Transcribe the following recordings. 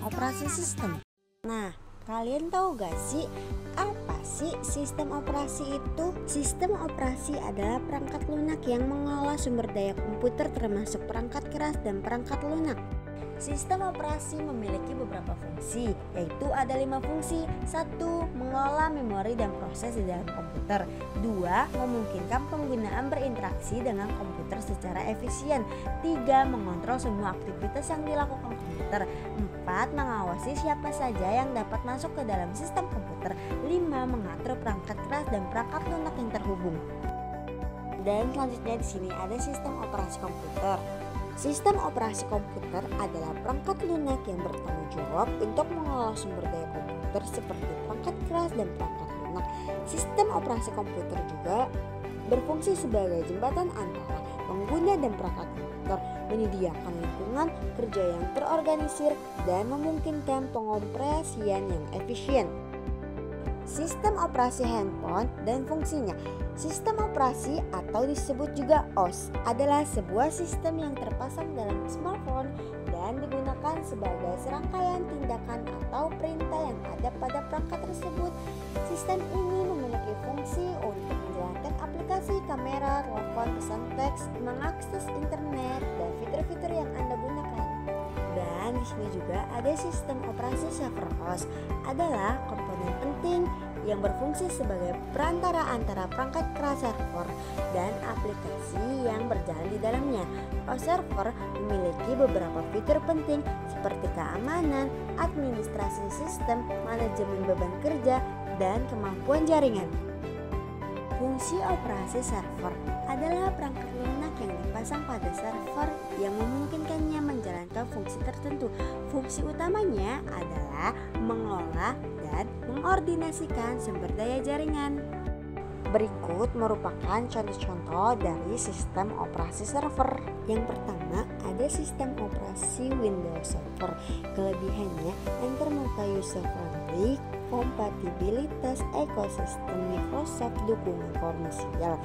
operasi sistem. Nah, kalian tahu gak sih apa sih sistem operasi itu? Sistem operasi adalah perangkat lunak yang mengelola sumber daya komputer termasuk perangkat keras dan perangkat lunak. Sistem operasi memiliki beberapa fungsi, yaitu ada 5 fungsi. 1. Mengelola memori dan proses di dalam komputer. 2. Memungkinkan penggunaan berinteraksi dengan komputer secara efisien. 3. Mengontrol semua aktivitas yang dilakukan komputer. 4. Mengawasi siapa saja yang dapat masuk ke dalam sistem komputer. 5. Mengatur perangkat keras dan perangkat lunak yang terhubung. Dan selanjutnya di sini ada sistem operasi komputer. Sistem operasi komputer adalah perangkat lunak yang bertanggung jawab untuk mengelola sumber daya komputer seperti perangkat keras dan perangkat lunak. Sistem operasi komputer juga berfungsi sebagai jembatan antara pengguna dan perangkat komputer, menyediakan lingkungan kerja yang terorganisir dan memungkinkan pengoperasian yang efisien. Sistem operasi handphone dan fungsinya. Sistem operasi atau disebut juga OS adalah sebuah sistem yang terpasang dalam smartphone dan digunakan sebagai serangkaian tindakan atau perintah yang ada pada perangkat tersebut. Sistem ini memiliki fungsi untuk menjalankan aplikasi kamera, telepon, pesan teks, mengakses internet, dan fitur-fitur yang Anda gunakan. Dan di sini juga ada sistem operasi server OS adalah komponen penting yang berfungsi sebagai perantara antara perangkat keras server dan aplikasi yang berjalan di dalamnya. OS server memiliki beberapa fitur penting seperti keamanan, administrasi sistem, manajemen beban kerja, dan kemampuan jaringan. Fungsi operasi server adalah perangkat lunak yang dipasang pada server yang memungkinkannya menjalankan fungsi tertentu. Fungsi utamanya adalah mengelola dan mengordinasikan sumber daya jaringan. Berikut merupakan contoh-contoh dari sistem operasi server. Yang pertama ada sistem operasi Windows Server. Kelebihannya antarmuka user friendly, kompatibilitas ekosistem Microsoft, dukungan komersial.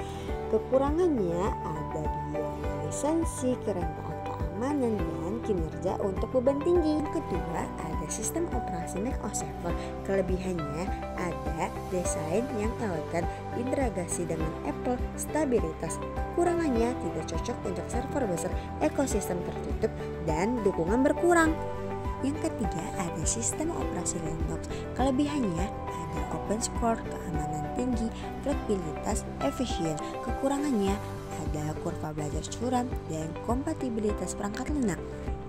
Kekurangannya ada biaya lisensi, kerentanan keamanan, dan kinerja untuk beban tinggi. Kedua ada sistem operasi Mac OS Server. Kelebihannya ada desain yang elegan, integrasi dengan Apple, stabilitas. Kekurangannya tidak cocok untuk server besar, ekosistem tertutup, dan dukungan berkurang. Yang ketiga ada sistem operasi Linux. Kelebihannya ada open source, keamanan tinggi, fleksibilitas, efisien. Kekurangannya ada kurva belajar curam dan kompatibilitas perangkat lunak.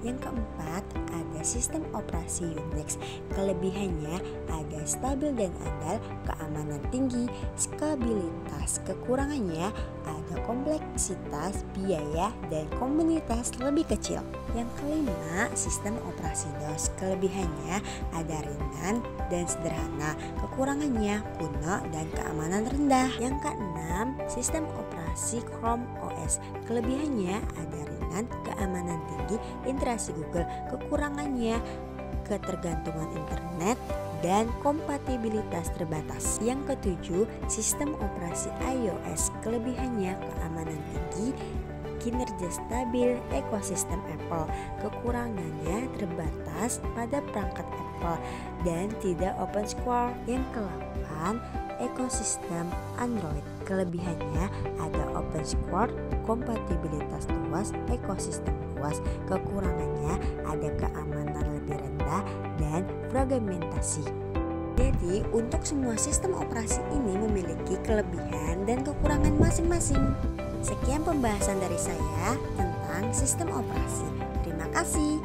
Yang keempat ada sistem operasi Unix. Kelebihannya ada stabil dan andal, keamanan tinggi, skabilitas. Kekurangannya ada kompleksitas, biaya, dan komunitas lebih kecil. Yang kelima sistem operasi DOS. Kelebihannya ada ringan dan sederhana. Kekurangannya kuno dan keamanan rendah. Yang keenam sistem operasi Chrome OS. Kelebihannya ada ringan, keamanan tinggi, integrasi Google. Kekurangannya ketergantungan internet dan kompatibilitas terbatas. Yang ketujuh sistem operasi iOS. Kelebihannya keamanan tinggi, kinerja stabil, ekosistem Apple. Kekurangannya terbatas pada perangkat Apple dan tidak open source. Yang ke-8 ekosistem Android. Kelebihannya ada open source, kompatibilitas luas, ekosistem luas. Kekurangannya ada keamanan lebih rendah dan fragmentasi. Jadi untuk semua sistem operasi ini memiliki kelebihan dan kekurangan masing-masing. Sekian pembahasan dari saya tentang sistem operasi. Terima kasih.